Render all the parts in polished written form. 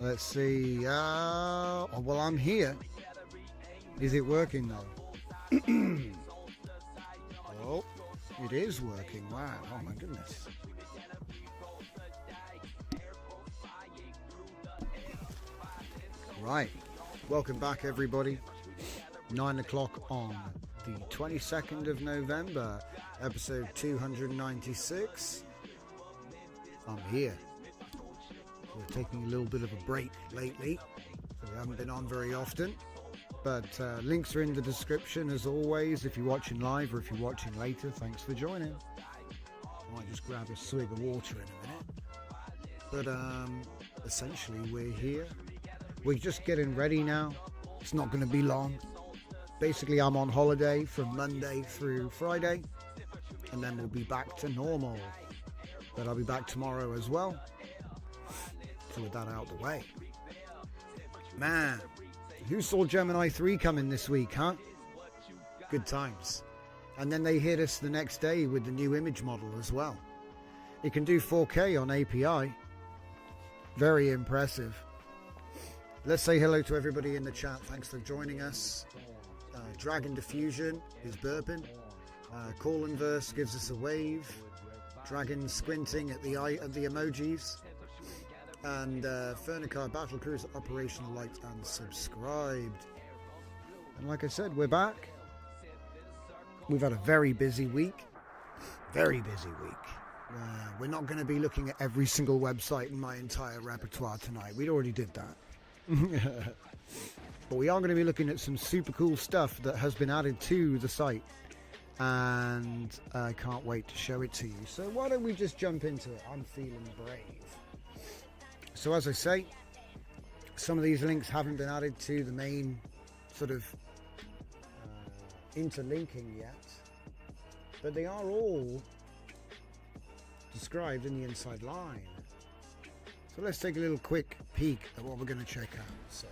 Let's see. Well, I'm here. Is it working though? Oh, it is working. Wow. Oh my goodness. Right. Welcome back, everybody. 9 o'clock on the 22nd of November, episode 296. I'm here. We're taking a little bit of a break lately, so we haven't been on very often, but links are in the description as always if you're watching live, or if you're watching later. Thanks for joining. I might just grab a swig of water in a minute, but essentially we're here. We're just getting ready now. It's not going to be long. Basically, I'm on holiday from Monday through Friday, and then we'll be back to normal, but I'll be back tomorrow as well. So with that out the way, man, who saw Gemini 3 coming this week, huh? Good times. And then they hit us the next day with the new image model as well. It can do 4K on API. Very impressive. Let's say hello to everybody in the chat. Thanks for joining us. Dragon Diffusion is burping. Call and Verse gives us a wave. Dragon squinting at the eye of the emojis. And Fernicar Battle Cruiser operational, liked and subscribed. And like I said, we're back. We've had a very busy week. Very busy week. We're not going to be looking at every single website in my entire repertoire tonight. We already did that. But we are going to be looking at some super cool stuff that has been added to the site. And I can't wait to show it to you. So why don't we just jump into it? I'm feeling brave. So as I say, some of these links haven't been added to the main sort of interlinking yet, but they are all described in the inside line. So let's take a little quick peek at what we're going to check out. So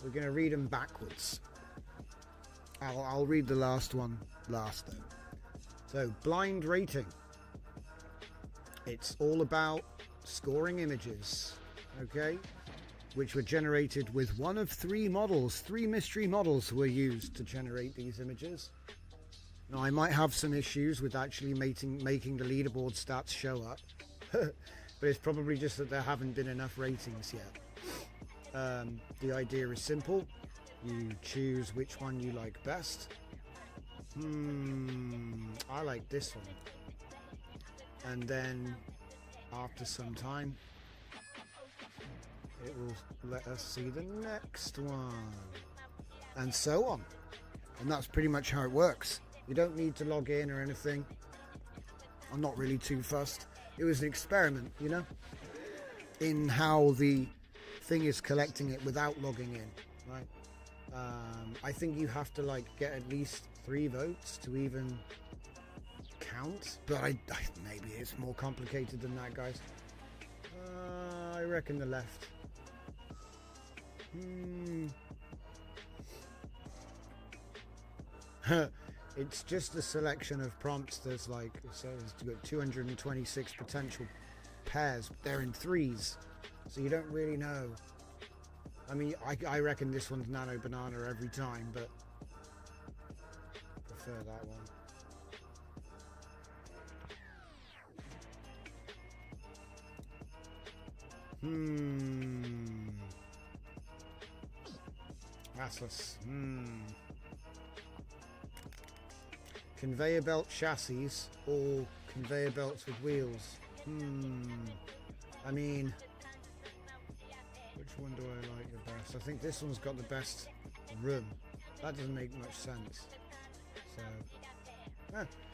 we're going to read them backwards. I'll read the last one last though. So blind rating. It's all about scoring images, okay, which were generated with one of 3 models. 3 mystery models were used to generate these images. Now I might have some issues with actually making the leaderboard stats show up, but it's probably just that there haven't been enough ratings yet. The idea is simple. You choose which one you like best. I like this one. And then after some time, it will let us see the next one, and so on. And that's pretty much how it works. You don't need to log in or anything. I'm not really too fussed. It was an experiment, you know, in how the thing is collecting it without logging in, right? I think you have to like get at least 3 votes to even count, but maybe it's more complicated than that, guys. I reckon the left. It's just a selection of prompts. There's like, so it's got 226 potential pairs. They're in 3s, so you don't really know. I mean, I reckon this one's Nano Banana every time, but prefer that one. Atlas. Conveyor belt chassis or conveyor belts with wheels. I mean, which one do I like the best? I think this one's got the best room. That doesn't make much sense. So,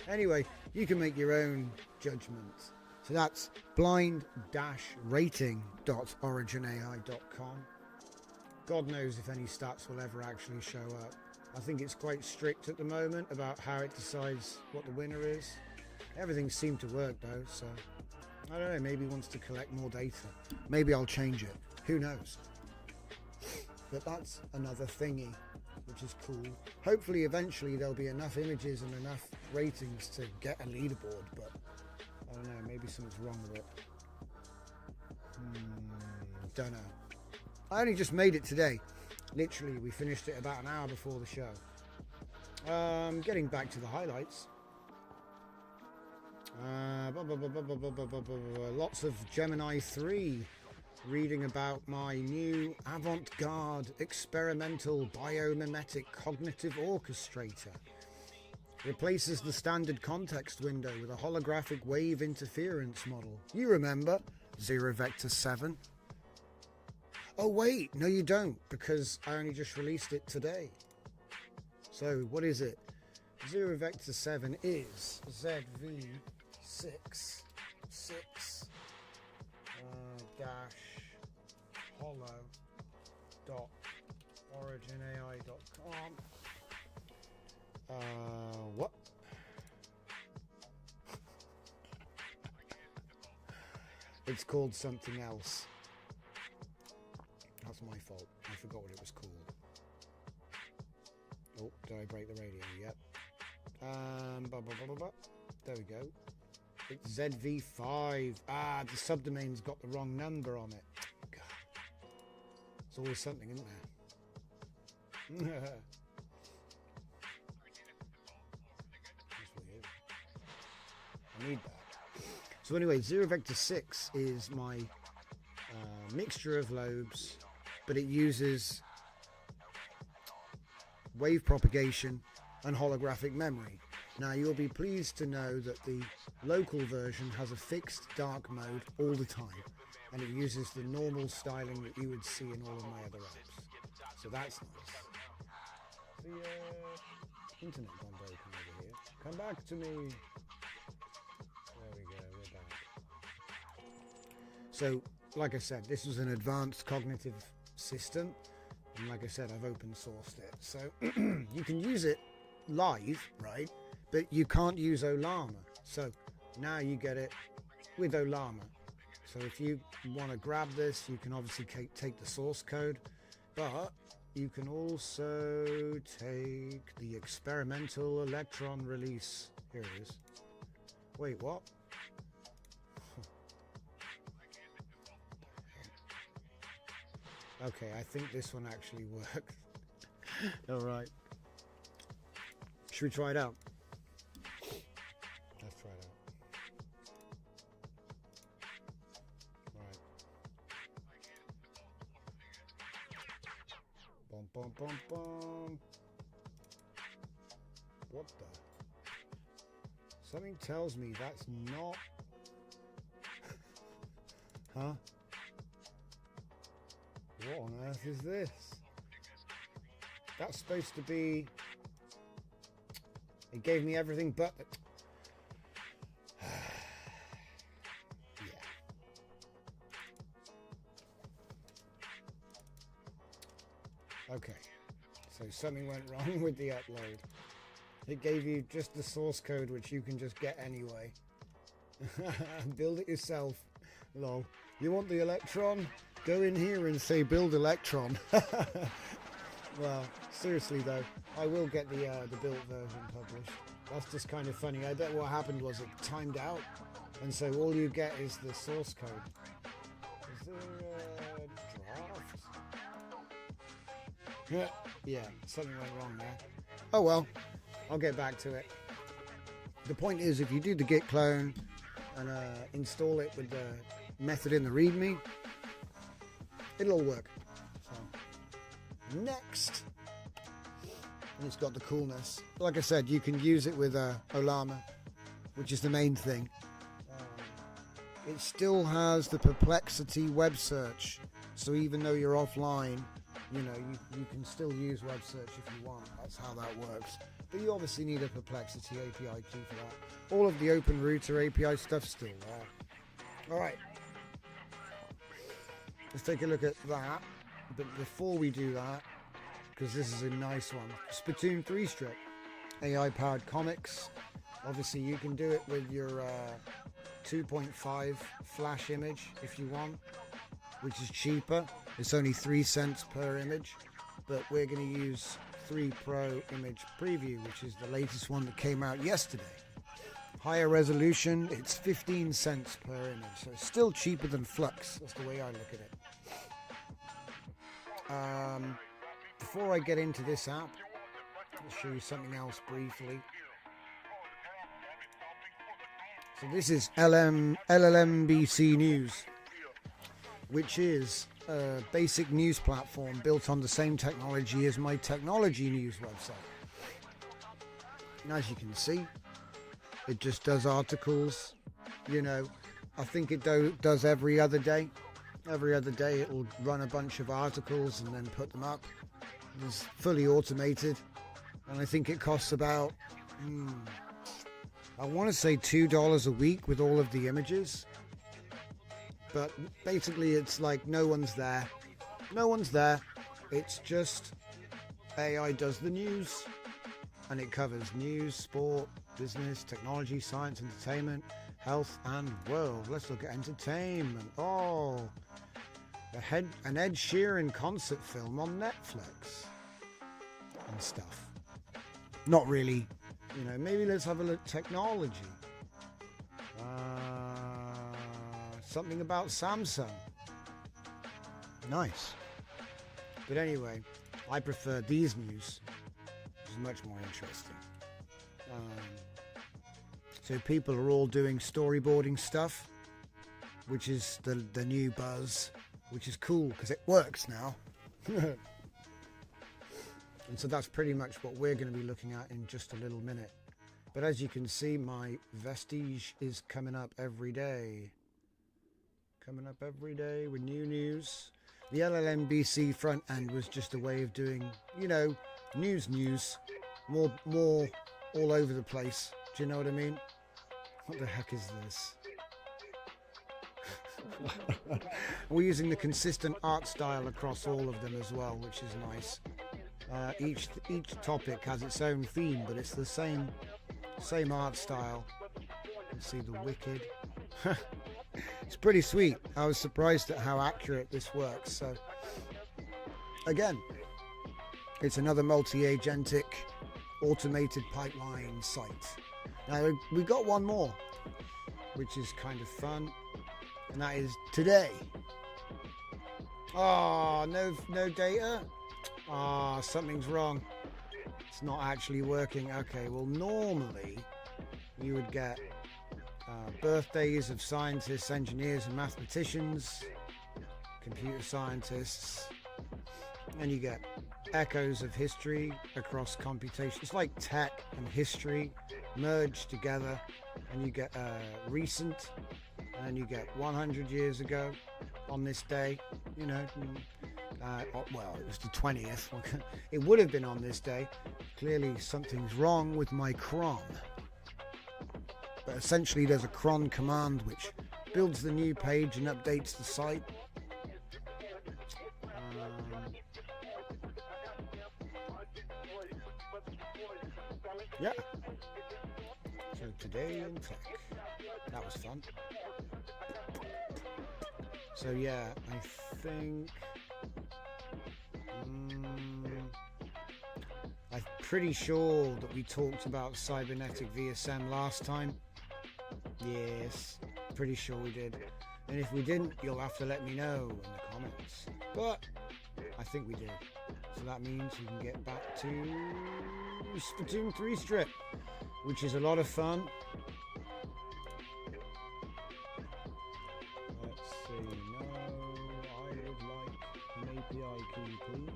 anyway, you can make your own judgments. So that's blind-rating.originai.com. God knows if any stats will ever actually show up. I think it's quite strict at the moment about how it decides what the winner is. Everything seemed to work though, so I don't know, maybe he wants to collect more data. Maybe I'll change it. Who knows? But that's another thingy, which is cool. Hopefully eventually there'll be enough images and enough ratings to get a leaderboard, but I don't know, maybe something's wrong with it. Don't know. I only just made it today. Literally, we finished it about an hour before the show. Getting back to the highlights. Lots of Gemini 3. Reading about my new avant-garde experimental biomimetic cognitive orchestrator. Replaces the standard context window with a holographic wave interference model. You remember 0 Vector 7? Oh wait, no you don't, because I only just released it today. So what is it? 0 Vector 7 is ZV6 hollow.originai.com. What? It's called something else. That's my fault. I forgot what it was called. Oh, did I break the radio? Yep. There we go. It's ZV5. Ah, the subdomain's got the wrong number on it. God. There's always something, isn't there? That's weird. I need that. So anyway, 0 Vector 6 is my mixture of lobes, but it uses wave propagation and holographic memory. Now you'll be pleased to know that the local version has a fixed dark mode all the time, and it uses the normal styling that you would see in all of my other apps. So that's nice. The internet gone broken over here. Come back to me. There we go, we're back. So, like I said, this was an advanced cognitive system, and like I said, I've open sourced it. So you can use it live, right? But you can't use Olama. So now you get it with Olama. So if you want to grab this, you can obviously take the source code, but you can also take the experimental electron release. Here it is. Wait, what? Okay, I think this one actually worked. All right. Should we try it out? Let's try it out. All right. Bum, bum, bum, bum. What the? Something tells me that's not... Huh? What on earth is this? That's supposed to be It gave me everything but... yeah. Okay. So something went wrong with the upload. It gave you just the source code, which you can just get anyway. Build it yourself. Lol. You want the Electron? Go in here and say build Electron. Well, seriously though, I will get the built version published. That's just kind of funny. I bet what happened was it timed out, and so all you get is the source code. Is there a draft? Yeah, something went wrong there. Oh well, I'll get back to it. The point is, if you do the git clone and install it with the method in the README, it'll all work. So, next, and it's got the coolness. Like I said, you can use it with Olama, which is the main thing. It still has the Perplexity web search, so even though you're offline, you know, you can still use web search if you want. That's how that works. But you obviously need a Perplexity API key for that. All of the OpenRouter API stuff's still there. Alright. Let's take a look at that. But before we do that, because this is a nice one, Spittoon 3 strip. AI-powered comics. Obviously you can do it with your 2.5 flash image if you want, which is cheaper. It's only 3 cents per image, but we're going to use 3 Pro Image Preview, which is the latest one that came out yesterday. Higher resolution, it's 15 cents per image, so it's still cheaper than Flux. That's the way I look at it. Before I get into this app, I'll show you something else briefly. So this is LLMBC News, which is a basic news platform built on the same technology as my technology news website. And as you can see, it just does articles. You know, I think it does every other day. Every other day it will run a bunch of articles and then put them up. It's fully automated, and I think it costs about I want to say $2 a week with all of the images. But basically it's like no one's there. No one's there. It's just AI does the news, and it covers news, sport, business, technology, science, entertainment, health, and world. Let's look at entertainment. Oh, an Ed Sheeran concert film on Netflix and stuff. Not really. You know, maybe let's have a look at technology. Something about Samsung. Nice. But anyway, I prefer these news. It's much more interesting. So people are all doing storyboarding stuff, which is the new buzz, which is cool because it works now. And so that's pretty much what we're going to be looking at in just a little minute. But as you can see, my Vestige is coming up every day. Coming up every day with new news. The LLMBC front end was just a way of doing, you know, news, more all over the place. Do you know what I mean? What the heck is this? We're using the consistent art style across all of them as well, which is nice. Each topic has its own theme, but it's the same art style. You can see the Wicked. It's pretty sweet. I was surprised at how accurate this works. So again, it's another multi-agentic automated pipeline site. Now we got one more, which is kind of fun, and that is today. Oh, no data. Ah, something's wrong. It's not actually working. Okay, well normally you would get birthdays of scientists, engineers and mathematicians, computer scientists, and you get echoes of history across computation. It's like tech and history merged together, and you get recent, and then you get 100 years ago on this day, you know, Well, it was the 20th. It would have been on this day. Clearly something's wrong with my cron. But essentially there's a cron command which builds the new page and updates the site. Yeah. So today in tech. That was fun. So yeah, I think I'm pretty sure that we talked about cybernetic VSM last time. Yes, pretty sure we did. And if we didn't, you'll have to let me know in the comments. But I think we did. So that means we can get back to Spittoon 3 strip, which is a lot of fun. Let's see. No, I would like an API key, please.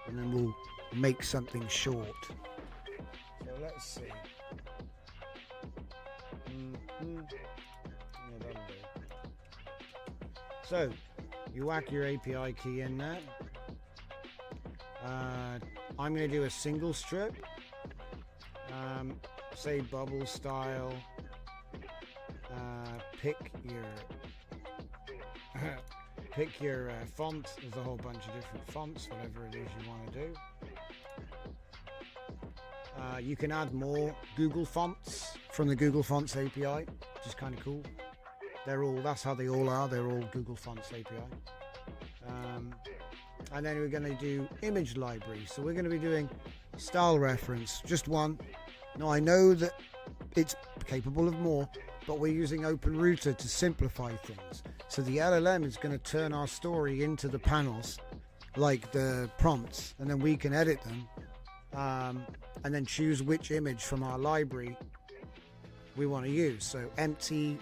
And then we'll make something short. So let's see. Yeah, that'll do. So you whack your API key in there. I'm going to do a single strip. Say bubble style. Pick your font. There's a whole bunch of different fonts, whatever it is you want to do. You can add more Google fonts from the Google Fonts API, which is kind of cool. That's how they all are. They're all Google Fonts API. And then we're going to do image library. So we're going to be doing style reference, just one. Now I know that it's capable of more, but we're using OpenRouter to simplify things. So the LLM is going to turn our story into the panels, like the prompts, and then we can edit them, and then choose which image from our library we want to use. So empty,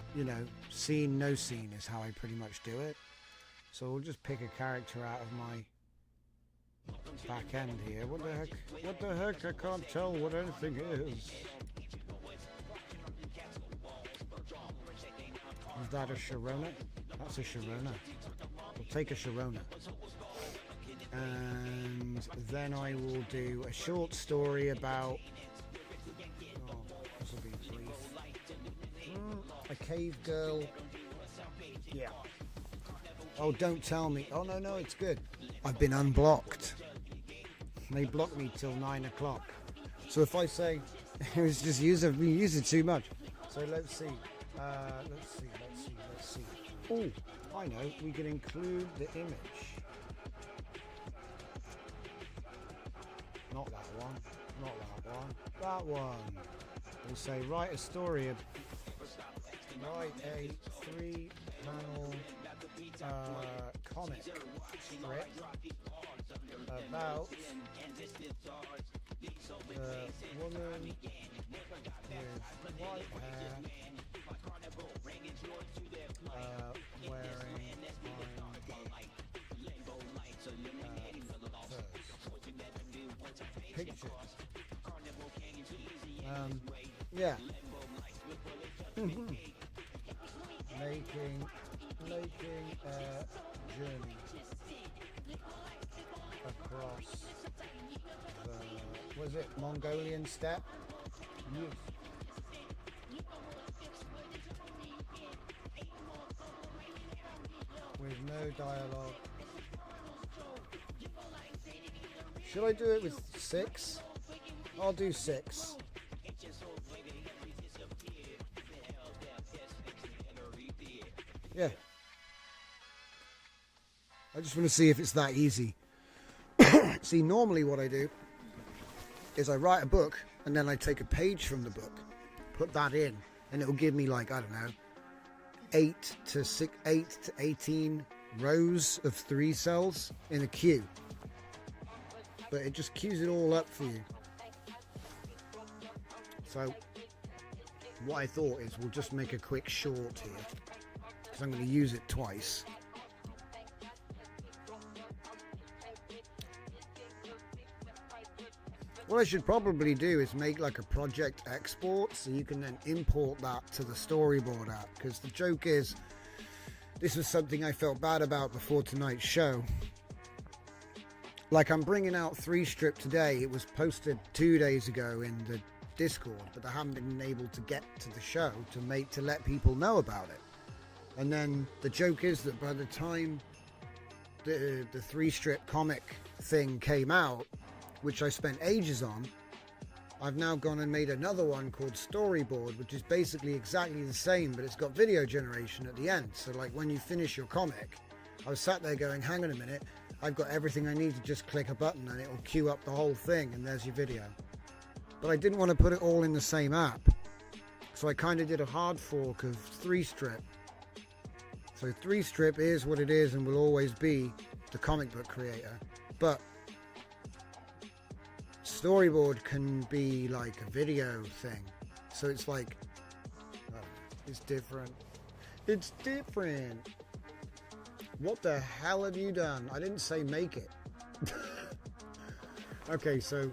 scene, no scene is how I pretty much do it. So we'll just pick a character out of my back end here. What the heck? I can't tell what anything is. Is that a Sharona? That's a Sharona. We'll take a Sharona. And then I will do a short story about... this will be brief. A cave girl. Yeah. Oh, don't tell me. Oh, no, it's good. I've been unblocked. They blocked me till 9 o'clock. So if I say... it was just we use it too much. So let's see. Let's see. Oh, I know. We can include the image. Not that one. That one. We'll say write a story. Write a 3-panel comic strip about the woman with white hair wearing pictures. Yeah. making a journey across the, was it Mongolian steppe? Yes. With no dialogue. Should I do it with 6? I'll do 6. Yeah. I just want to see if it's that easy. See, normally what I do is I write a book and then I take a page from the book, put that in, and it'll give me like, I don't know, 8 to 18 rows of 3 cells in a queue. But it just queues it all up for you. So what I thought is we'll just make a quick short here, because I'm going to use it twice. What I should probably do is make like a project export so you can then import that to the storyboard app, because the joke is this was something I felt bad about before tonight's show. Like, I'm bringing out 3-strip today. It was posted 2 days ago in the Discord, but I haven't been able to get to the show to let people know about it. And then the joke is that by the time the 3-strip comic thing came out, which I spent ages on, I've now gone and made another one called Storyboard, which is basically exactly the same, but it's got video generation at the end. So like when you finish your comic, I was sat there going, hang on a minute, I've got everything I need to just click a button and it'll queue up the whole thing and there's your video. But I didn't want to put it all in the same app. So I kind of did a hard fork of 3-strip. So 3-strip is what it is and will always be the comic book creator. But Storyboard can be like a video thing. So it's like, I don't know, it's different. It's different. What the hell have you done? I didn't say make it. Okay, so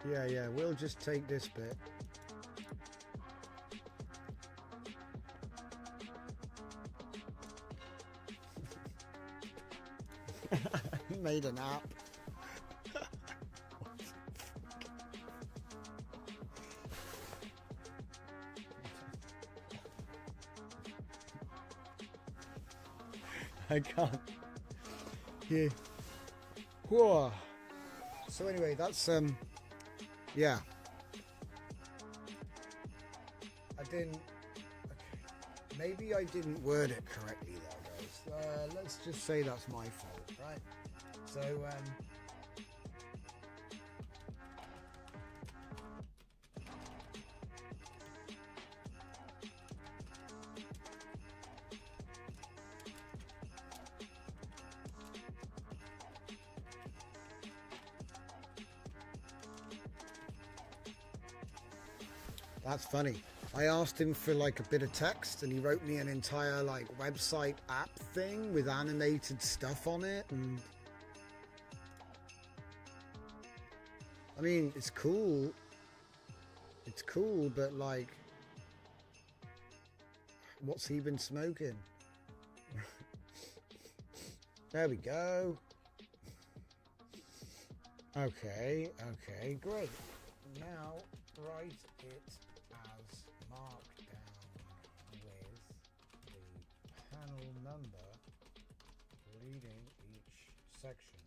yeah, we'll just take this bit. He made an app. I can't. Yeah. Whoa. So anyway, that's yeah. I didn't. Okay. Maybe I didn't word it correctly though, guys. Let's just say that's my fault, right? So that's funny. I asked him for like a bit of text and he wrote me an entire like website app thing with animated stuff on it, and I mean it's cool, but like what's he been smoking? There we go. Okay, great. Now write it as markdown with the panel number reading each section.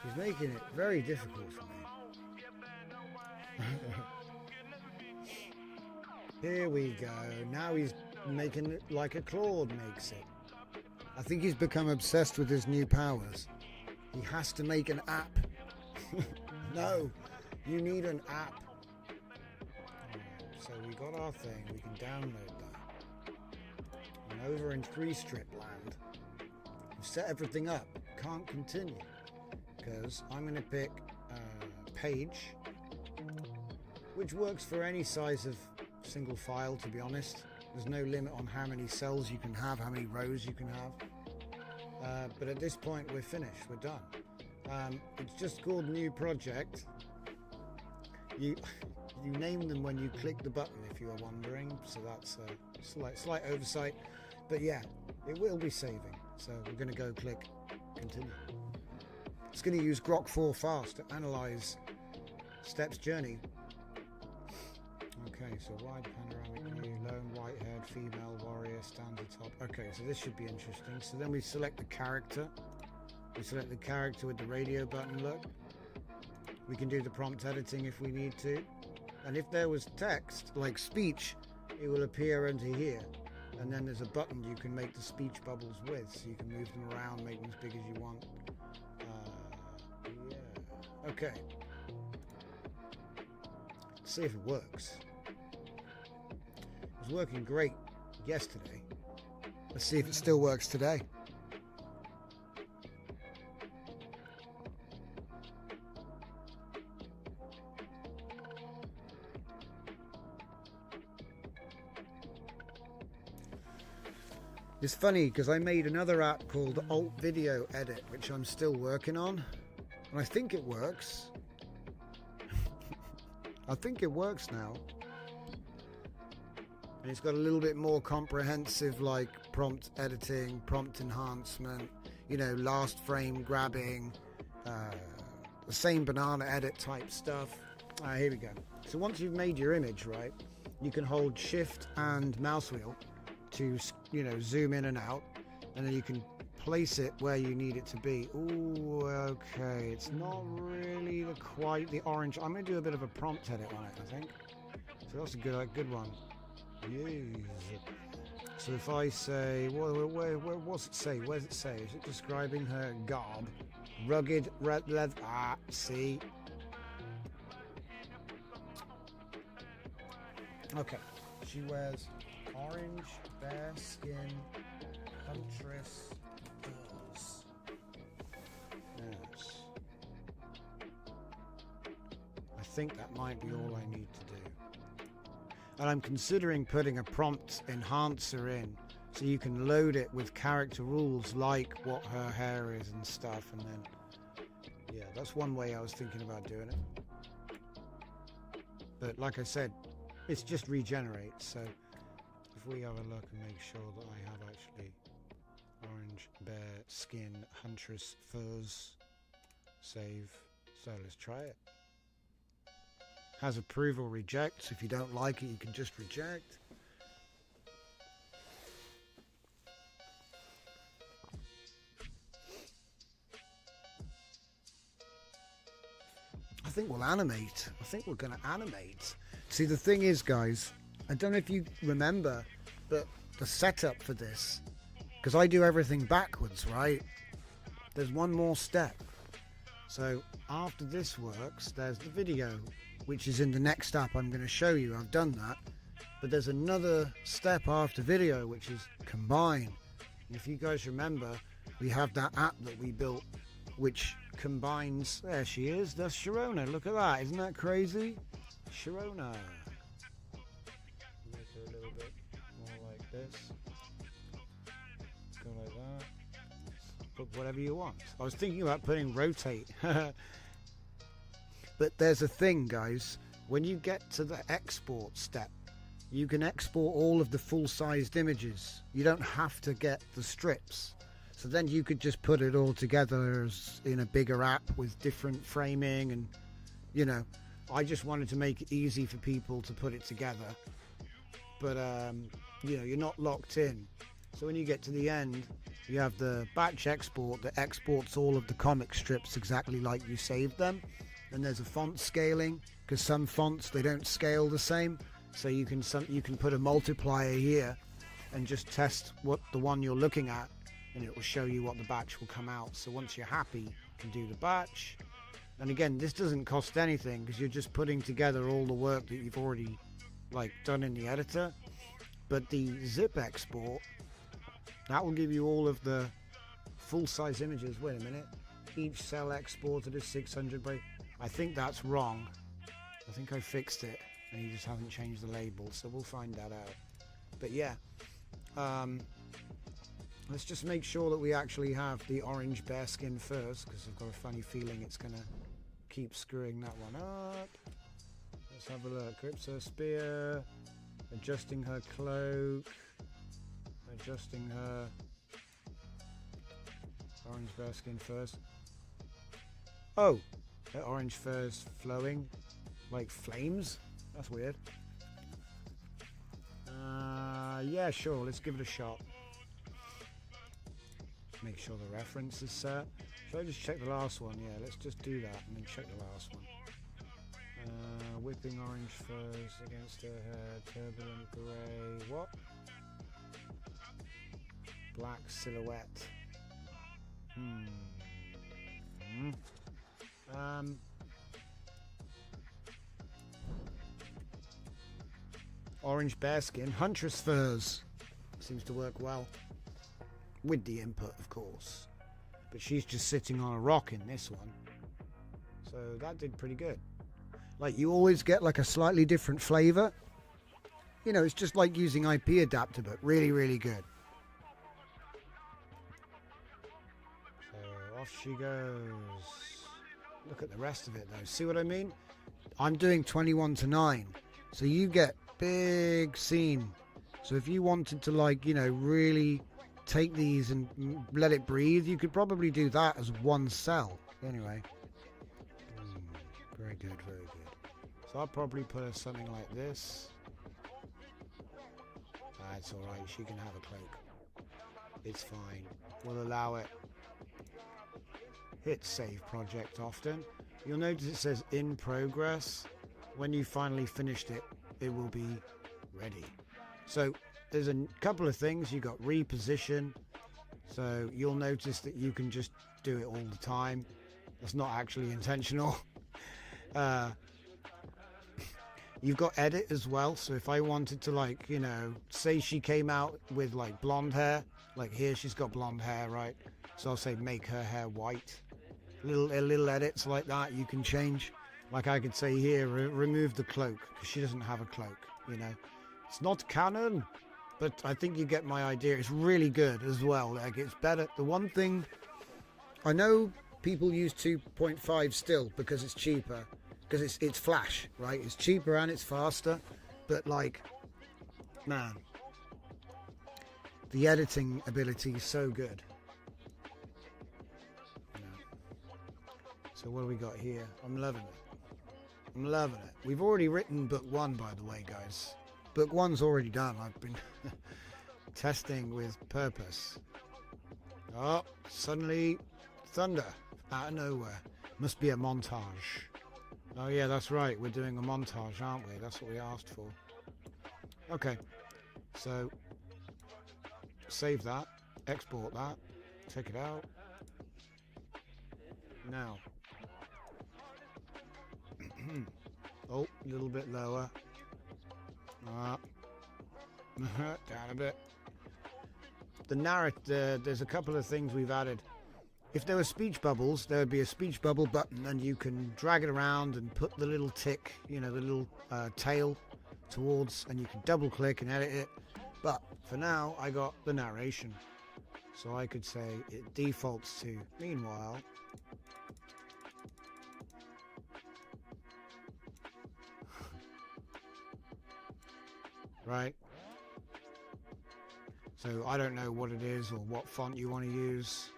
He's making it very difficult for me. Here we go. Now he's making it like a Claude makes it. I think he's become obsessed with his new powers. He has to make an app. No, you need an app. So we got our thing. We can download that. And over in 3-strip land, we've set everything up. Can't continue because I'm going to pick page, which works for any size of single file, to be honest. There's no limit on how many cells you can have, how many rows you can have. But at this point, we're finished. We're done. It's just called New Project. You name them when you click the button, if you are wondering. So that's a slight oversight. But yeah, it will be saving. So we're going to go click continue. It's going to use Grok 4 Fast to analyze Step's journey. Okay, so wide panoramic view, lone white-haired female warrior stands atop. Okay, so this should be interesting. So then we select the character. We select the character with the radio button look. We can do the prompt editing if we need to. And if there was text, like speech, it will appear under here. And then there's a button you can make the speech bubbles with, so you can move them around, make them as big as you want. Yeah. Okay. Let's see if it works. It was working great yesterday. Let's see if it still works today. It's funny because I made another app called Alt Video Edit, which I'm still working on, and I think it works. I think it works now. And it's got a little bit more comprehensive, like prompt editing, prompt enhancement, you know, last frame grabbing, the same banana edit type stuff. Here we go. So once you've made your image, right, you can hold shift and mouse wheel to, you know, zoom in and out, and then you can place it where you need it to be. Ooh, okay, it's not really quite the orange. I'm going to do a bit of a prompt edit on it, I think. So that's a good one. Yes. So if I say, what's it say? Where does it say? Is it describing her garb? Rugged red leather. See. Okay. She wears orange bear skin huntress furs. Yes. I think that might be all I need to do. And I'm considering putting a prompt enhancer in so you can load it with character rules like what her hair is and stuff, and then yeah, that's one way I was thinking about doing it. But like I said, it's just regenerate, so if we have a look and make sure that I have actually orange bear skin huntress furs, save. So let's try it. Has approval reject, so if you don't like it you can just reject. I think we'll animate. I think we're going to animate. See, the thing is, guys, I don't know if you remember, but the setup for this, because I do everything backwards, right? There's one more step. So after this works, there's the video, which is in the next app I'm going to show you. I've done that. But there's another step after video, which is combine. And if you guys remember, we have that app that we built, which combines. There she is. That's Sharona. Look at that. Isn't that crazy? Sharona. Make her a little bit more like this. Go like that. Put whatever you want. I was thinking about putting rotate. But there's a thing, guys. When you get to the export step, you can export all of the full-sized images. You don't have to get the strips. So then you could just put it all together as in a bigger app with different framing, and you know, I just wanted to make it easy for people to put it together. But you know, you're not locked in. So when you get to the end, you have the batch export that exports all of the comic strips exactly like you saved them. And there's a font scaling, because some fonts, they don't scale the same. So you can put a multiplier here and just test what the one you're looking at, and it will show you what the batch will come out. So once you're happy, you can do the batch. And again, this doesn't cost anything because you're just putting together all the work that you've already like done in the editor. But the zip export, that will give you all of the full-size images. Wait a minute. Each cell exported is 600 by... I think that's wrong. I think I fixed it and you just haven't changed the label, so we'll find that out. But yeah, let's just make sure that we actually have the orange bearskin first, because I've got a funny feeling it's gonna keep screwing that one up. Let's have a look. Grips her spear, adjusting her cloak, adjusting her orange bearskin first. Oh, that orange fur's flowing like flames. That's weird. Yeah, sure. Let's give it a shot. Make sure the reference is set. Should I just check the last one? Yeah, let's just do that and then check the last one. Whipping orange furs against her hair. Turbulent grey. What? Black silhouette. Orange bearskin, huntress furs. Seems to work well. With the input, of course. But she's just sitting on a rock in this one. So that did pretty good. Like, you always get like a slightly different flavor. You know, it's just like using IP adapter, but really, really good. So off she goes. Look at the rest of it though. See what I mean? I'm doing 21:9. So you get big scene. So if you wanted to, like, you know, really take these and let it breathe, you could probably do that as one cell. Anyway, very good, very good. So I'll probably put something like this. It's all right. She can have a cloak. It's fine. We'll allow it. Hit save project often. You'll notice it says in progress. When you finally finished it, it will be ready. So there's a couple of things. You got reposition. So you'll notice that you can just do it all the time. That's not actually intentional. You've got edit as well. So if I wanted to, like, you know, say she came out with like blonde hair, like here she's got blonde hair, right? So I'll say make her hair white. Little edits like that you can change. Like I could say here, remove the cloak, because she doesn't have a cloak, you know. It's not canon, but I think you get my idea. It's really good as well. Like, it's better. The one thing, I know people use 2.5 still because it's cheaper, because it's Flash, right? It's cheaper and it's faster, but like, man, the editing ability is so good. So what do we got here? I'm loving it. I'm loving it. We've already written book 1, by the way, guys. Book 1's already done. I've been testing with purpose. Oh, suddenly thunder out of nowhere. Must be a montage. Oh yeah, that's right. We're doing a montage, aren't we? That's what we asked for. Okay. So save that. Export that. Take it out. Now. Oh, a little bit lower. Down a bit. The narrative, there's a couple of things we've added. If there were speech bubbles, there would be a speech bubble button, and you can drag it around and put the little tick, you know, the little tail towards, and you can double click and edit it. But for now, I got the narration. So I could say it defaults to, meanwhile, right? So I don't know what it is or what font you want to use.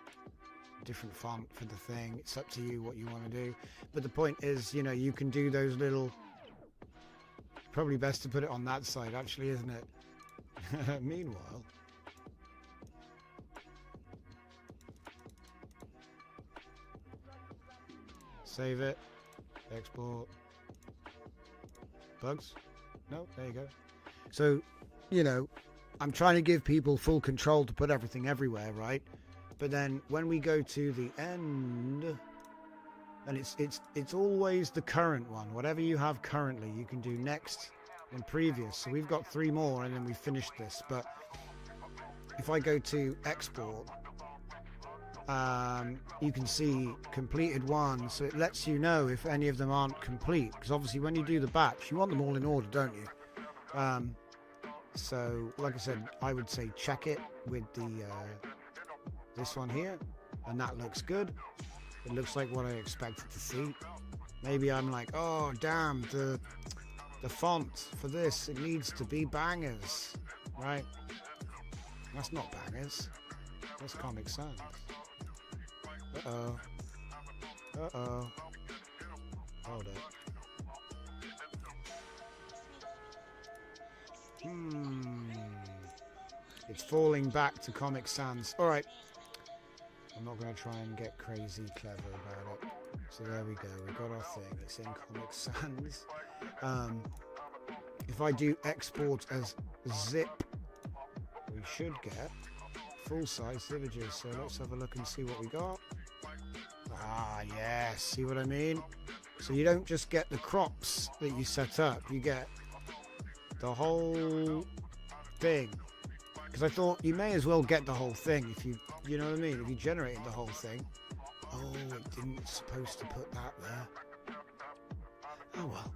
Different font for the thing. It's up to you what you want to do. But the point is, you know, you can do those little... Probably best to put it on that side, actually, isn't it? Meanwhile... Save it. Export. Bugs? No, there you go. So, you know, I'm trying to give people full control to put everything everywhere, right? But then when we go to the end, and it's always the current one. Whatever you have currently, you can do next and previous. So we've got 3 more, and then we finished this. But if I go to export, you can see completed 1, so it lets you know if any of them aren't complete, because obviously when you do the batch, you want them all in order, don't you? So like I said, I would say check it with the this one here, and that looks good. It looks like what I expected to see. Maybe I'm like, oh damn, the font for this, it needs to be bangers, right? That's not bangers, that's Comic Sans. Uh-oh. Uh-oh. Hold it. It's falling back to Comic Sans. Alright. I'm not going to try and get crazy clever about it. So there we go. We got our thing. It's in Comic Sans. If I do export as zip, we should get full-size images. So let's have a look and see what we got. Ah, yes. See what I mean? So you don't just get the crops that you set up. You get the whole thing. Because I thought you may as well get the whole thing if you know what I mean? If you generated the whole thing. Oh, it didn't supposed to put that there. Oh well.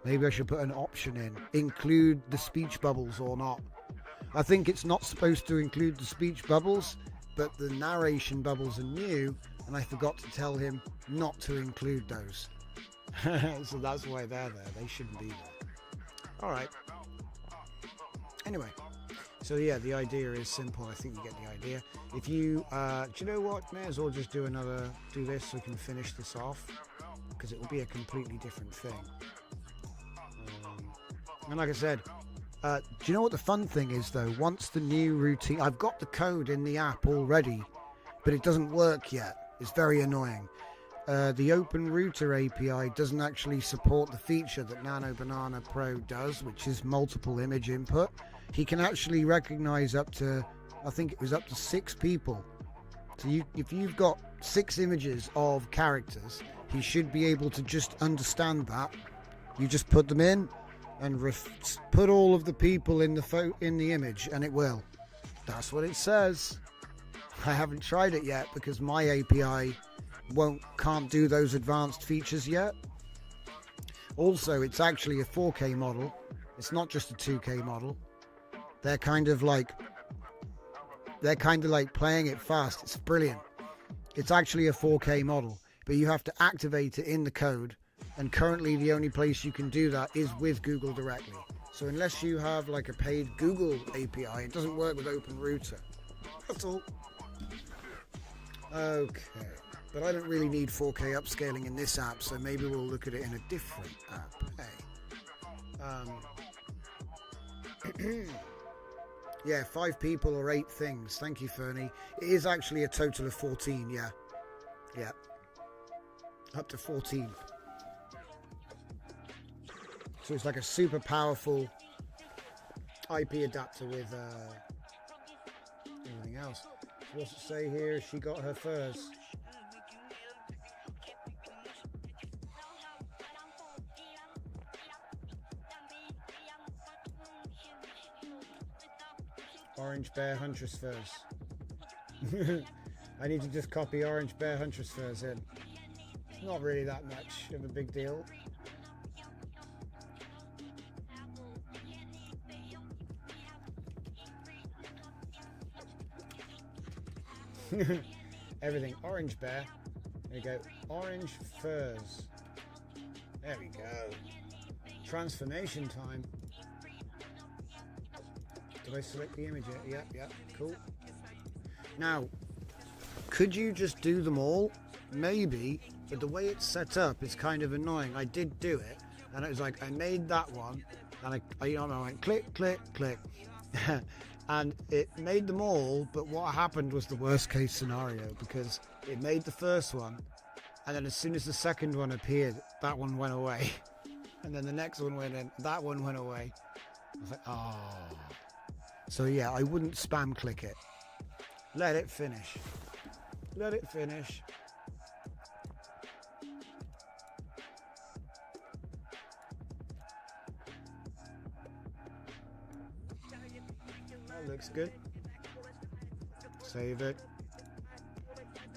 Maybe I should put an option in. Include the speech bubbles or not. I think it's not supposed to include the speech bubbles, but the narration bubbles are new, and I forgot to tell him not to include those. So that's why they're there. They shouldn't be there. Alright. Anyway, so yeah, the idea is simple. I think you get the idea. If you, do you know what? May as well just do this so we can finish this off, because it will be a completely different thing. And like I said, do you know what the fun thing is though? Once the new routine, I've got the code in the app already, but it doesn't work yet. It's very annoying. The Open Router API doesn't actually support the feature that Nano Banana Pro does, which is multiple image input. He can actually recognize up to, I think it was up to 6 people. So if you've got 6 images of characters, he should be able to just understand that. You just put them in and put all of the people in the image, and it will. That's what it says. I haven't tried it yet because my API can't do those advanced features yet. Also, it's actually a 4K model. It's not just a 2K model. They're kind of like playing it fast. It's brilliant. It's actually a 4K model, but you have to activate it in the code, and currently the only place you can do that is with Google directly. So unless you have like a paid Google API, it doesn't work with Open Router. That's all. Okay. But I don't really need 4K upscaling in this app, so maybe we'll look at it in a different app. Hey. Yeah, 5 people or 8 things. Thank you, Fernie. It is actually a total of 14, yeah. Yeah. Up to 14. So it's like a super powerful IP adapter with everything else. What's it say here? She got her furs. Orange Bear Huntress furs. I need to just copy Orange Bear Huntress furs in. It's not really that much of a big deal. Everything. Orange Bear. There we go. Orange furs. There we go. Transformation time. Did I select the image yet? Yep, cool. Now, could you just do them all? Maybe, but the way it's set up is kind of annoying. I did do it, and it was like I made that one, and I went click, click, click, and it made them all. But what happened was the worst case scenario, because it made the first one, and then as soon as the second one appeared, that one went away, and then the next one went in, that one went away. I was like, oh. So yeah, I wouldn't spam click it. Let it finish. Let it finish. That looks good. Save it.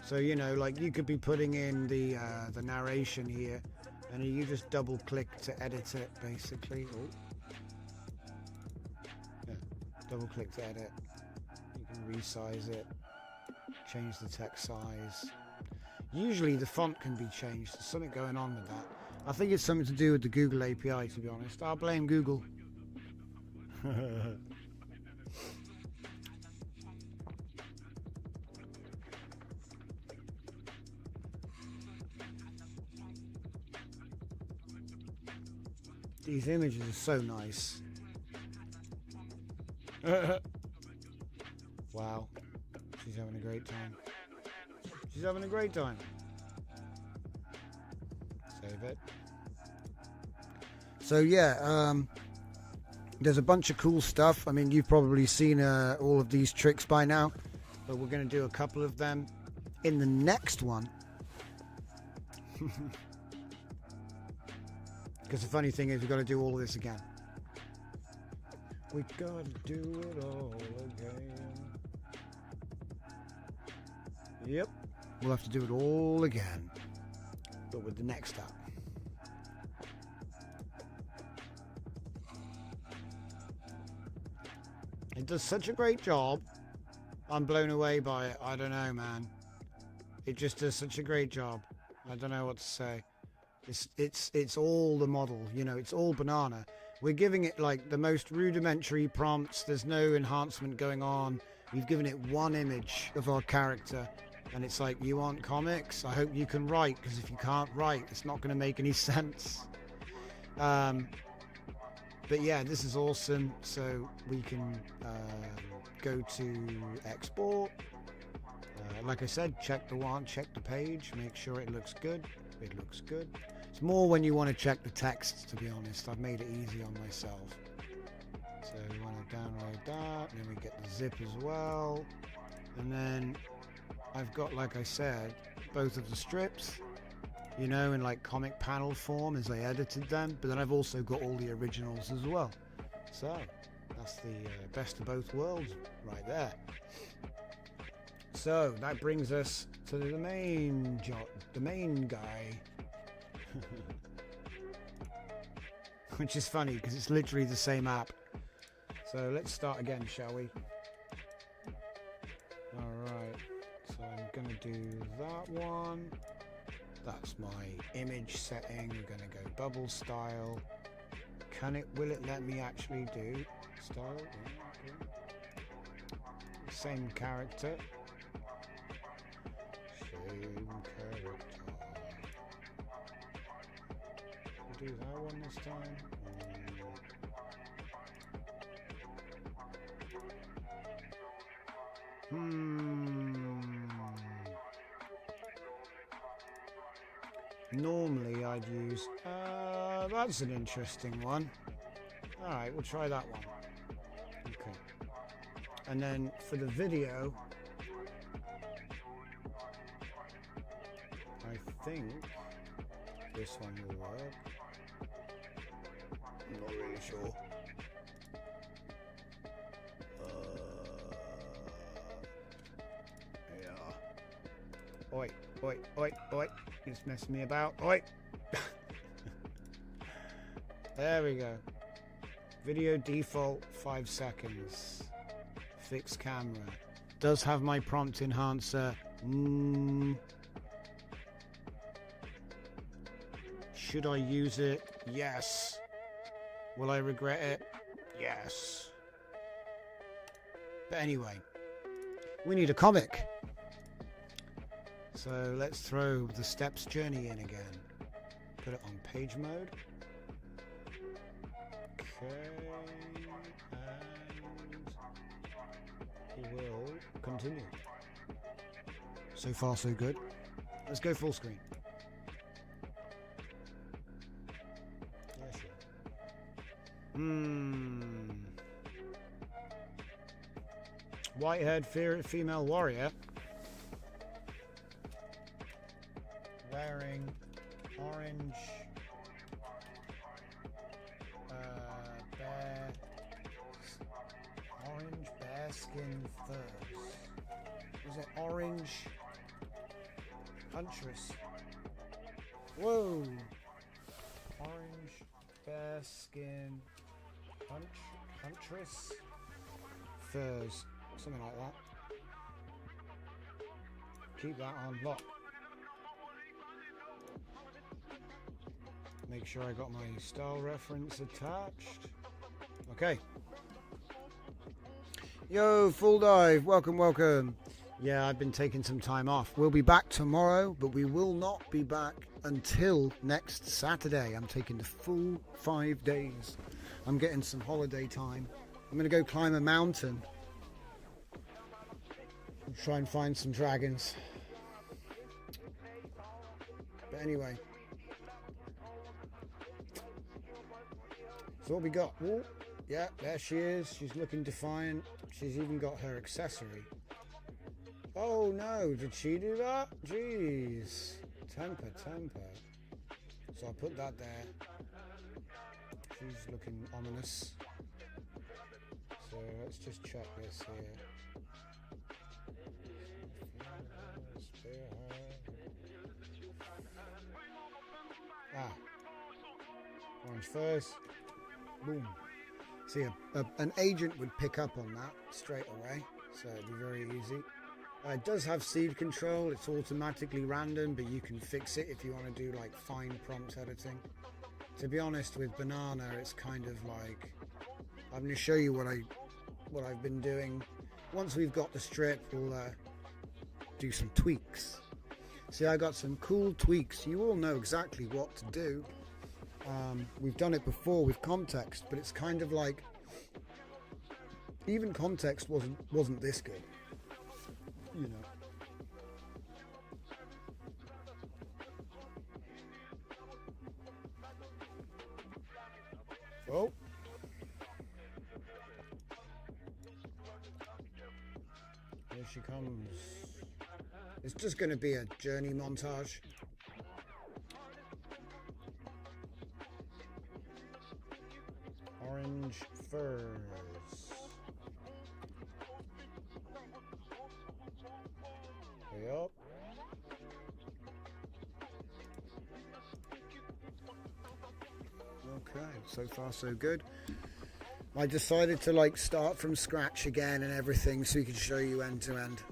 So you know, like you could be putting in the narration here, and you just double click to edit it, basically. Oh. Double click to edit. You can resize it, change the text size. Usually the font can be changed. There's something going on with that. I think it's something to do with the Google API, to be honest. I'll blame Google. These images are so nice. Wow, she's having a great time. She's having a great time. Save it. So yeah, there's a bunch of cool stuff. I mean, you've probably seen all of these tricks by now, but we're going to do a couple of them in the next one. Because the funny thing is, we've got to do all of this again. We gotta do it all again. Yep, we'll have to do it all again, but with the next app. It does such a great job. I'm blown away by it. I don't know, man. It just does such a great job. I don't know what to say. It's all the model, you know. It's all banana. We're giving it like the most rudimentary prompts. There's no enhancement going on. We've given it one image of our character, and it's like, you want comics? I hope you can write, because if you can't write, it's not going to make any sense. But yeah, this is awesome. So we can go to export. Like I said, check the page, make sure it looks good. It looks good. It's more when you want to check the text, to be honest. I've made it easy on myself. So we want to download that, and then we get the zip as well. And then I've got, like I said, both of the strips, you know, in like comic panel form as I edited them. But then I've also got all the originals as well. So that's the best of both worlds right there. So that brings us to the main guy. Which is funny because it's literally the same app. So let's start again, shall we? Alright, so I'm gonna do that one. That's my image setting. We're gonna go bubble style. Will it let me actually do style? Yeah, okay. Same character. Do that one this time. Normally I'd use that's an interesting one. Alright, we'll try that one. Okay. And then for the video, I think this one will work. I'm not really sure. Yeah. Oi, oi, oi, oi. It's messing me about. Oi. There we go. Video default 5 seconds. Fixed camera. Does have my prompt enhancer. Should I use it? Yes. Will I regret it? Yes. But anyway, we need a comic. So let's throw the steps journey in again. Put it on page mode. Okay. And we will continue. So far so good. Let's go full screen. White-haired female warrior wearing orange bear skin furs. Is it orange huntress? Whoa! Orange bear skin huntress furs, something like that. Keep that on lock. Make sure I got my style reference attached. Okay. Yo, Full Dive, welcome. Yeah, I've been taking some time off. We'll be back tomorrow, but we will not be back until next Saturday. I'm taking the full 5 days. I'm getting some holiday time. I'm going to go climb a mountain and try and find some dragons. But anyway. So what we got? Oh, yeah, there she is. She's looking defiant. She's even got her accessory. Oh no, did she do that? Jeez. Temper. So I'll put that there. She's looking ominous. So let's just check this here. Orange furs. Boom. See, an agent would pick up on that straight away, so it'd be very easy. It does have seed control. It's automatically random, but you can fix it if you want to do like fine prompt editing. To be honest, with banana, it's kind of like, I'm going to show you what I've been doing. Once we've got the strip, we'll do some tweaks. See, I got some cool tweaks. You all know exactly what to do. We've done it before with context, but it's kind of like, even context wasn't this good, you know. Oh. Here she comes. It's just going to be a journey montage. Orange furs. Yep. Okay, so far so good. I decided to like start from scratch again and everything so we could show you end to end.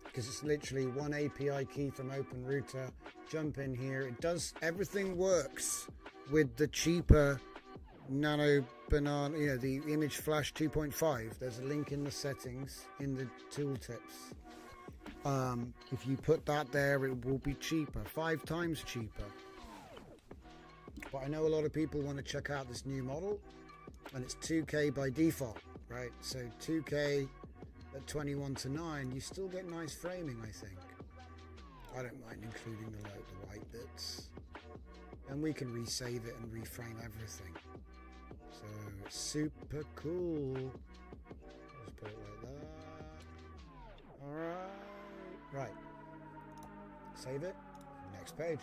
Because it's literally one API key from OpenRouter. Jump in here. It does, everything works with the cheaper Nano Banana, you know, the Image Flash 2.5. There's a link in the settings in the tooltips. If you put that there, it will be cheaper, 5 times cheaper. But I know a lot of people want to check out this new model, and it's 2K by default, right? So 2K at 21:9, you still get nice framing, I think. I don't mind including the white bits, and we can resave it and reframe everything. So it's super cool. Just put it like that. All right, right. Save it. Next page.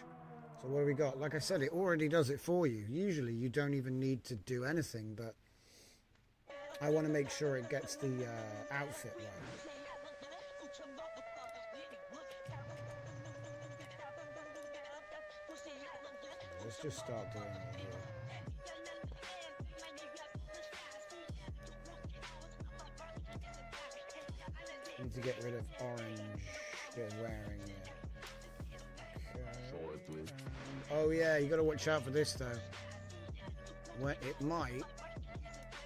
So what do we got? Like I said, it already does it for you. Usually you don't even need to do anything, but I want to make sure it gets the outfit right. Let's just start doing it here. Need to get rid of orange they're wearing there. Oh yeah, you got to watch out for this though. When it might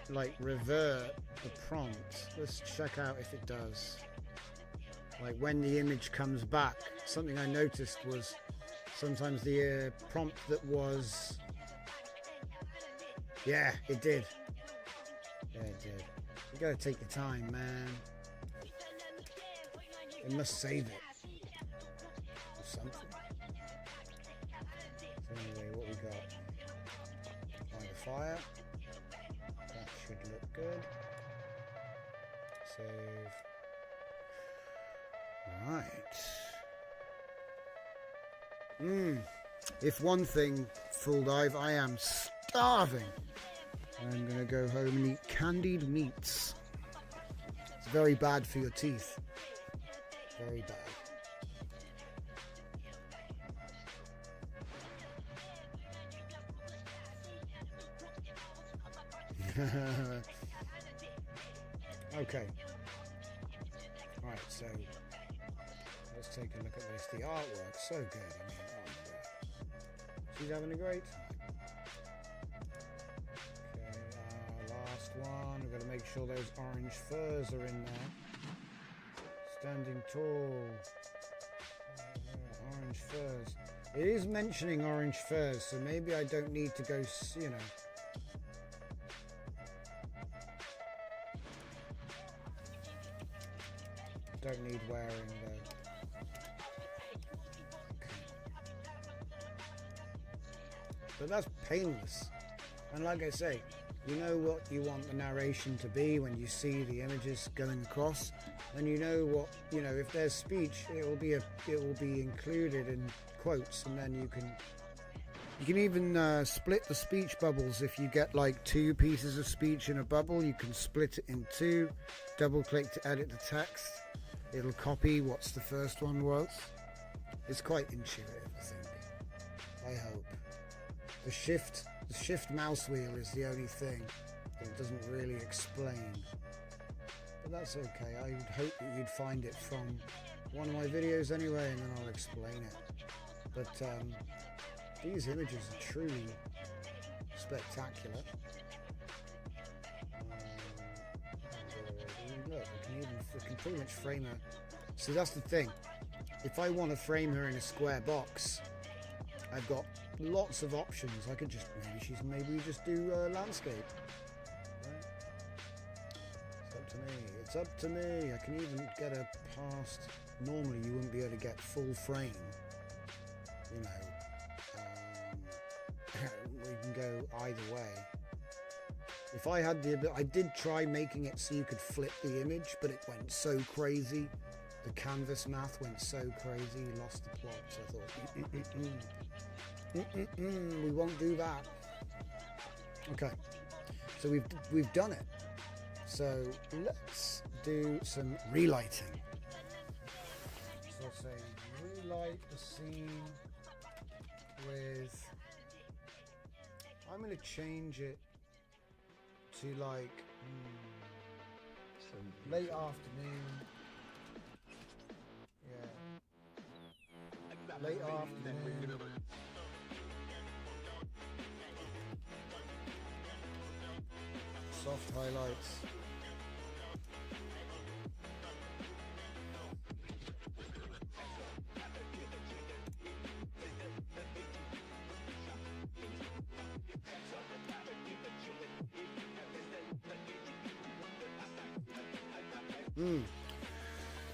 like revert the prompt. Let's check out if it does. Like when the image comes back, something I noticed was sometimes the prompt that was, yeah, it did. Yeah, it did. You got to take your time, man. It must save it or something. Anyway, what we got? Light a fire. That should look good. Save. Right. If one thing, full dive, I am starving. I'm gonna go home and eat candied meats. It's very bad for your teeth. Very bad. Okay. Right, so let's take a look at this. The artwork, so good. I mean, oh my God. She's having a great time. Okay, last one. We've got to make sure those orange furs are in there. Standing tall. Orange furs. It is mentioning orange furs, so maybe I don't need to go, you know. Don't need wearing though. Okay. But that's painless. And like I say, you know what you want the narration to be when you see the images going across, and you know what, you know, if there's speech, it will be included in quotes, and then you can even split the speech bubbles. If you get like 2 pieces of speech in a bubble, you can split it in 2, double click to edit the text. It'll copy what's the first one was. It's quite intuitive, I think. I hope. The shift mouse wheel is the only thing that it doesn't really explain. But that's okay. I would hope that you'd find it from one of my videos anyway, and then I'll explain it. But These images are truly spectacular. Look, I can pretty much frame her. So that's the thing. If I want to frame her in a square box, I've got lots of options. I could just maybe we just do landscape. Right? It's up to me. It's up to me. I can even get her past. Normally, you wouldn't be able to get full frame. You know, we can go either way. If I had the ability, I did try making it so you could flip the image, but it went so crazy. The canvas math went so crazy, you lost the plot. So I thought, we won't do that. Okay, so we've done it. So let's do some relighting. So I'll say relight the scene with. I'm going to change it to like late afternoon. Yeah. Late afternoon. Soft highlights.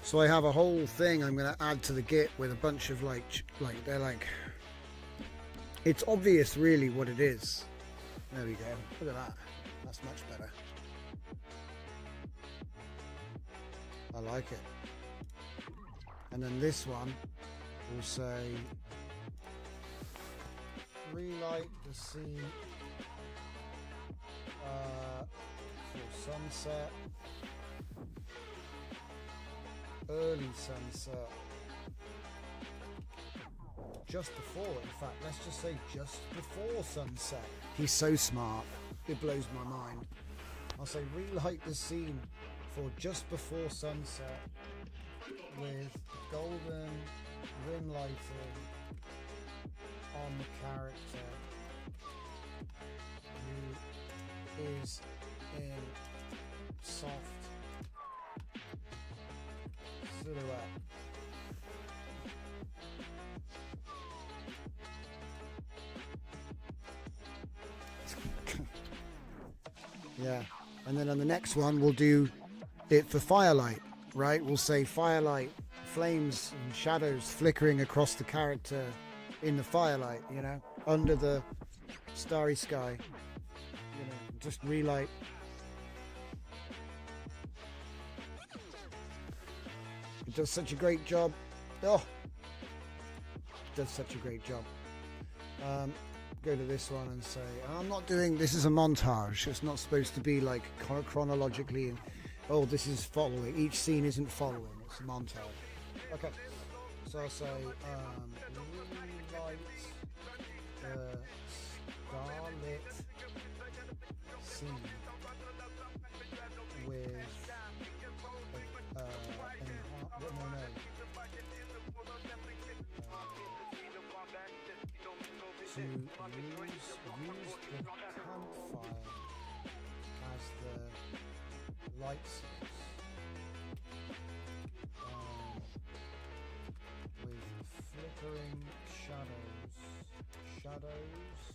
So I have a whole thing I'm going to add to the Git with a bunch of they're like, it's obvious really what it is. There we go. Look at that. That's much better. I like it. And then this one will say relight the scene for sunset. Early sunset, just before, in fact, let's just say just before sunset. He's so smart, it blows my mind. I'll say relight the scene for just before sunset with golden rim lighting on the character who is in soft silhouette. Yeah, and then on the next one we'll do it for firelight, right? We'll say firelight, flames and shadows flickering across the character in the firelight, you know, under the starry sky, you know, just relight. It does such a great job. Oh, it does such a great job. Go to this one and say, I'm not doing, this is a montage. It's not supposed to be like chronologically. Oh, this is following. Each scene isn't following. It's a montage. Okay. So I'll say, relight the starlit scene with to use the campfire as the light source with flickering shadows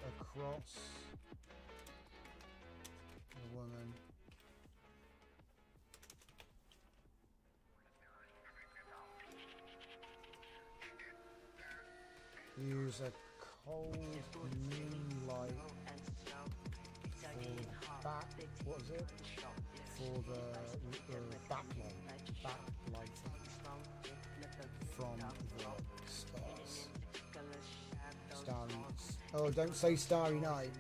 across the woman. Use a cold moonlight for back. What is it? For the backlight from the stars. Starry. Oh, don't say starry night.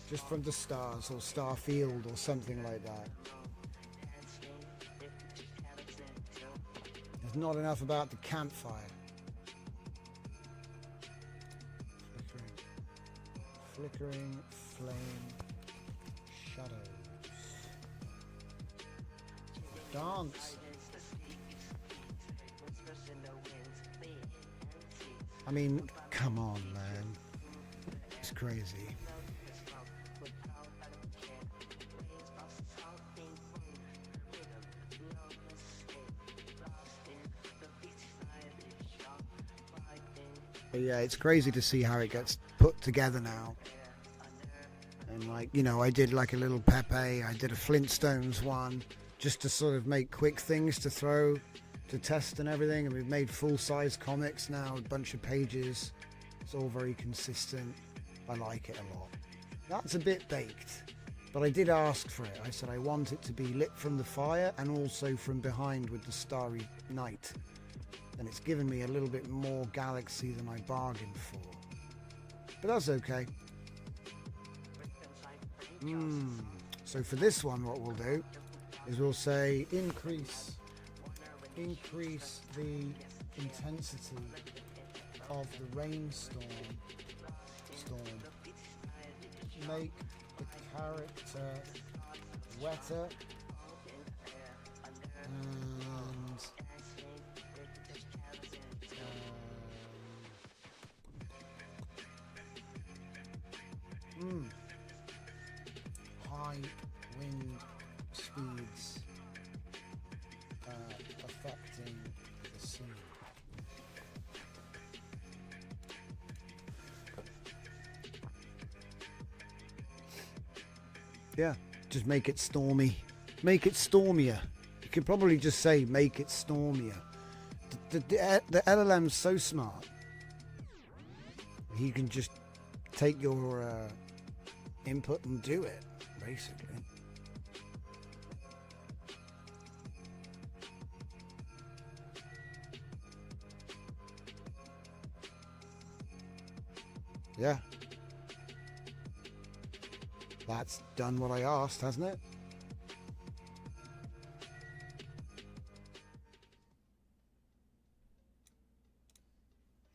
Just from the stars or star field or something like that. There's not enough about the campfire. Flickering flame shadows. Dance. I mean, Come on, man. It's crazy. But yeah, it's crazy to see how it gets put together now. And like, you know, I did like a little Pepe, I did a Flintstones one, just to sort of make quick things to throw, to test and everything. And we've made full-size comics now, a bunch of pages. It's all very consistent. I like it a lot. That's a bit baked, but I did ask for it. I said I want it to be lit from the fire and also from behind with the starry night. And it's given me a little bit more galaxy than I bargained for. But that's okay. So for this one, what we'll do is we'll say increase the intensity of the rainstorm. Make the character wetter and high wind speeds affecting the scene. Yeah, just make it stormy. Make it stormier. You could probably just say make it stormier. The LLM's so smart. He can just take your input and do it, basically. Yeah. That's done what I asked, hasn't it?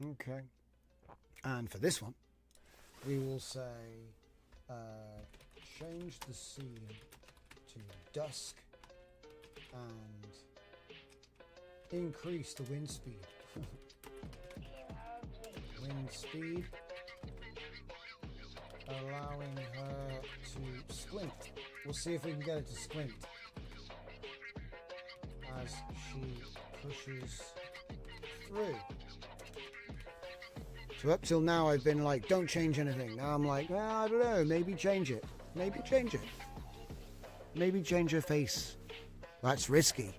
Okay. And for this one, we will say change the scene to dusk and increase the wind speed. Wind speed, allowing her to squint. We'll see if we can get her to squint as she pushes through. So up till now I've been like, don't change anything. Now I'm like, well, I don't know, maybe change it. Maybe change it. Maybe change her face. That's risky,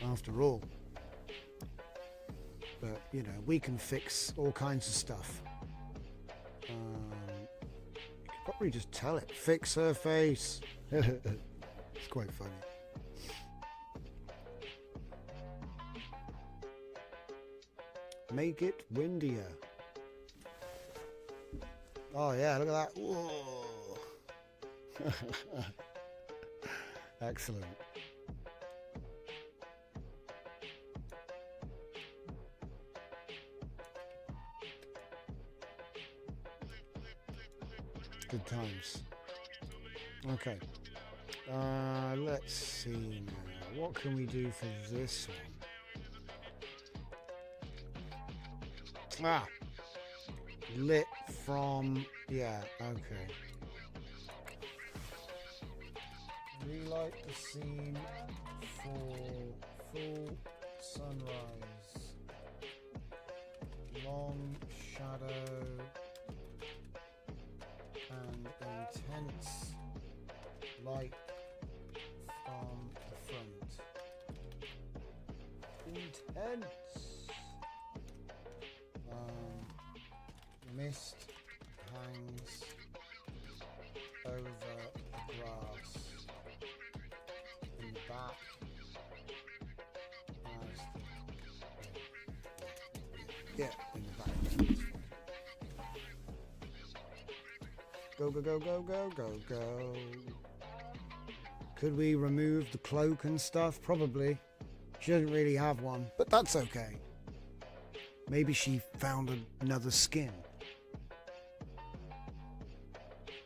after all. But, you know, we can fix all kinds of stuff. You could probably just tell it, fix her face. It's quite funny. Make it windier. Oh yeah, look at that. Whoa. Excellent. Good times. Okay. Let's see now. What can we do for this one? Lit from, yeah, okay. Relight the scene for full sunrise. Long shadow and intense light from the front. Intense. Mist hangs over the grass in the back as in the back. Go, go, go, go, go, go, go. Could we remove the cloak and stuff? Probably. She doesn't really have one, but that's okay. Maybe she found another skin.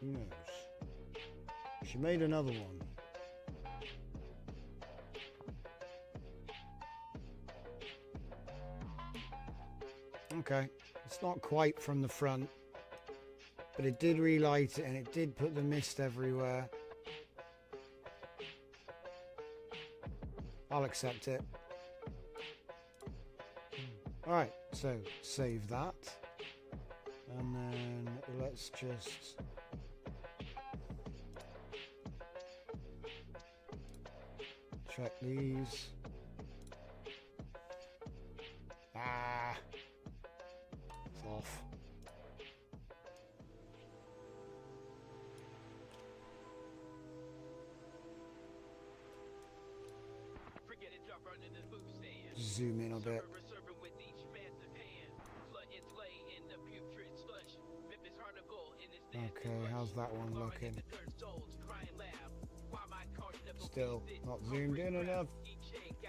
Who knows? She made another one. Okay, It's not quite from the front, but it did relight it and it did put the mist everywhere. I'll accept it. Alright, so save that. And then let's just check these. Ah, it's off. Zoom in a bit. Okay, how's that one looking? Still not zoomed in enough.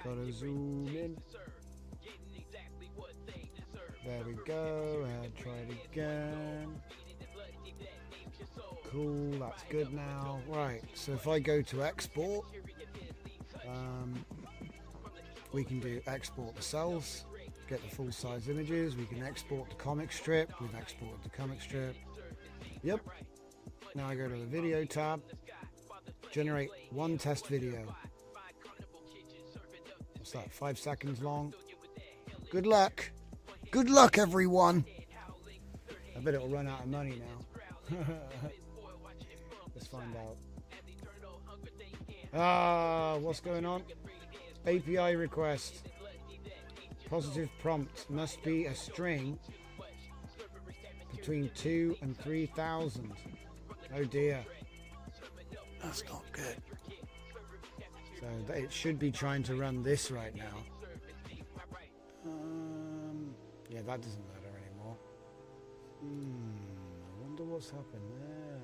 Gotta zoom in. There we go, and try it again. Cool, that's good now. Right, so if I go to export, we can do export the cells, get the full size images. We can export the comic strip. We've exported the comic strip. Yep. Now I go to the video tab, generate one test video. What's that, 5 seconds long? Good luck. Good luck, everyone. I bet it'll run out of money now. Let's find out. Ah, what's going on? API request. Positive prompt must be a string between 2 and 3,000. Oh dear. That's not good. So it should be trying to run this right now. Yeah, that doesn't matter anymore. I wonder what's happened there.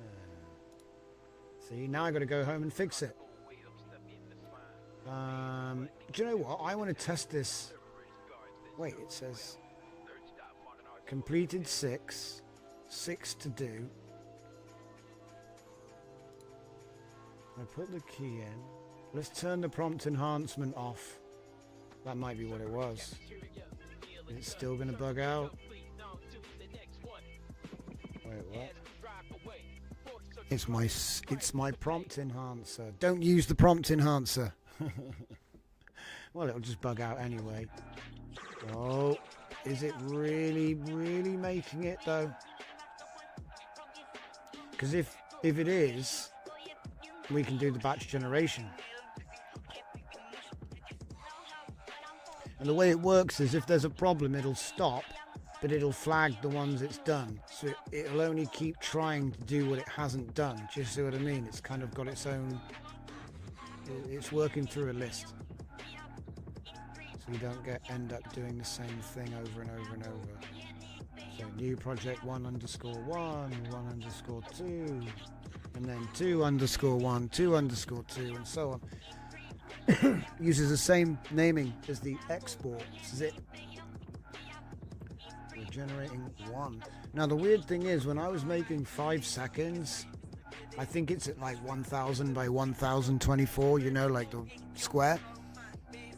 See, now I got to go home and fix it. Do you know what? I want to test this. Wait, it says completed 6 to do. I put the key in. Let's turn the prompt enhancement off. That might be what it was. Is it still going to bug out? Wait, what? It's my prompt enhancer. Don't use the prompt enhancer. Well, it'll just bug out anyway. Oh, is it really making it though? Because if it is, we can do the batch generation. And the way it works is if there's a problem, it'll stop, but it'll flag the ones it's done. So it'll only keep trying to do what it hasn't done. Do you see what I mean? It's kind of got its own... It's working through a list. So you don't end up doing the same thing over and over and over. So new project 1_1, 1_2, and then 2_1, 2_2, and so on. Uses the same naming as the export zip. We're generating 1. Now the weird thing is, when I was making 5 seconds, I think it's at like 1000 by 1024, you know, like the square.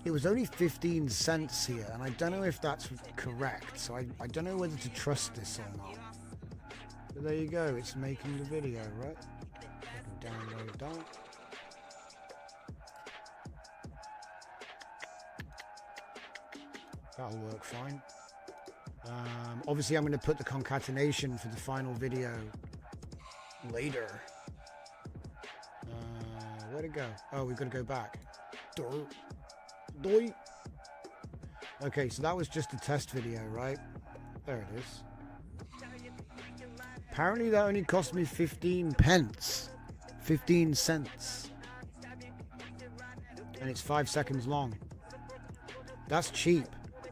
It was only 15 cents here, and I don't know if that's correct, so I don't know whether to trust this or not. But there you go, it's making the video, right? I can download that. That'll work fine. Obviously I'm going to put the concatenation for the final video later. Where'd it go? Oh, we've got to go back. Doi. Okay, so that was just a test video, right? There it is. Apparently that only cost me 15 pence. 15 cents. And it's 5 seconds long. That's cheap.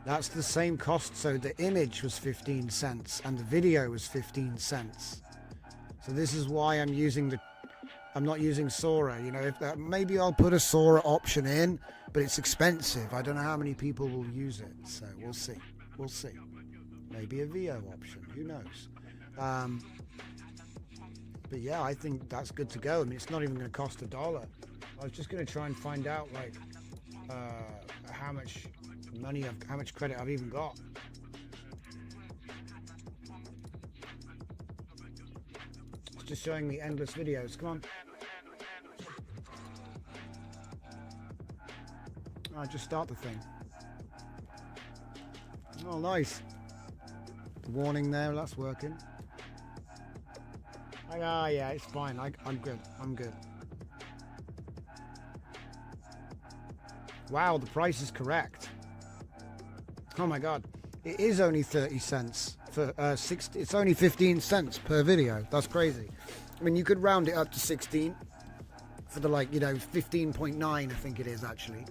That's the same cost. So the image was 15 cents and the video was 15 cents. So this is why I'm not using Sora. You know, if that, maybe I'll put a Sora option in, but it's expensive. I don't know how many people will use it. So we'll see. We'll see. Maybe a VO option. Who knows? But yeah, I think that's good to go. I mean, it's not even going to cost $1. I was just going to try and find out like how much money, how much credit I've even got. just showing me endless videos. Come on. I'll just start the thing. Oh, nice. The warning there, that's working. Yeah, it's fine. I'm good. I'm good. Wow, the price is correct. Oh my god. It is only 30 cents for 60. It's only 15 cents per video. That's crazy. I mean, you could round it up to 16 for the 15.9, I think it is actually.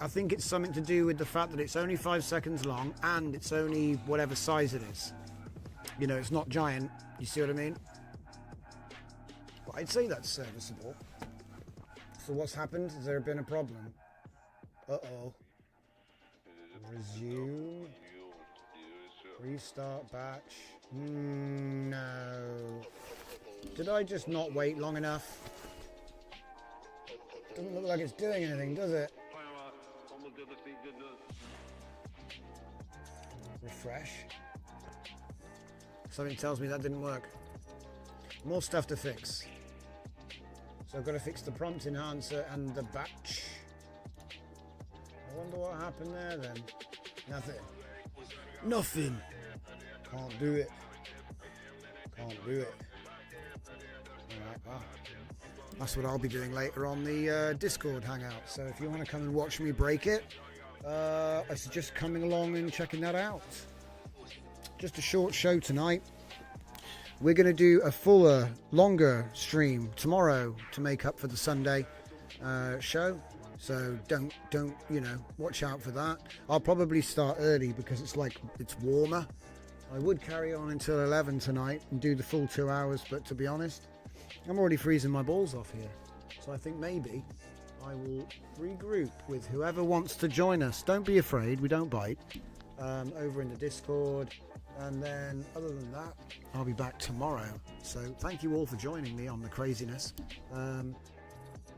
I think it's something to do with the fact that it's only 5 seconds long and it's only whatever size it is. You know, it's not giant. You see what I mean? Well, I'd say that's serviceable. So what's happened? Has there been a problem? Uh-oh. Resume. Restart batch. No. Did I just not wait long enough? Doesn't look like it's doing anything, does it? Refresh. Something tells me that didn't work. More stuff to fix. So I've got to fix the prompt enhancer and the batch. I wonder what happened there then. Nothing. Nothing. Can't do it. Can't do it. Alright, well, that's what I'll be doing later on the Discord hangout. So if you want to come and watch me break it, I suggest coming along and checking that out. Just a short show tonight. We're going to do a fuller, longer stream tomorrow to make up for the Sunday show. So don't watch out for that. I'll probably start early because it's warmer. I would carry on until 11 tonight and do the full 2 hours, but to be honest, I'm already freezing my balls off here. So I think maybe I will regroup with whoever wants to join us. Don't be afraid, we don't bite. Over in the Discord. And then other than that, I'll be back tomorrow. So thank you all for joining me on the craziness.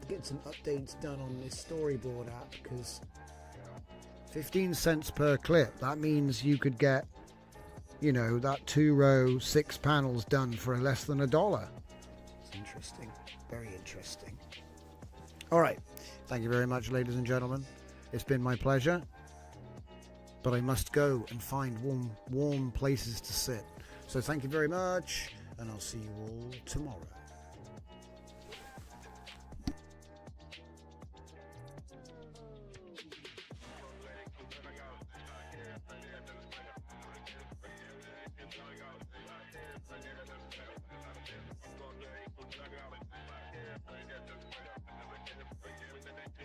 Get some updates done on this storyboard app because 15 cents per clip, that means you could get, that 2-row 6 panels done for less than $1. It's interesting, very interesting. All right, thank you very much, ladies and gentlemen. It's been my pleasure, but I must go and find warm places to sit. So thank you very much, and I'll see you all tomorrow.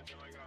I got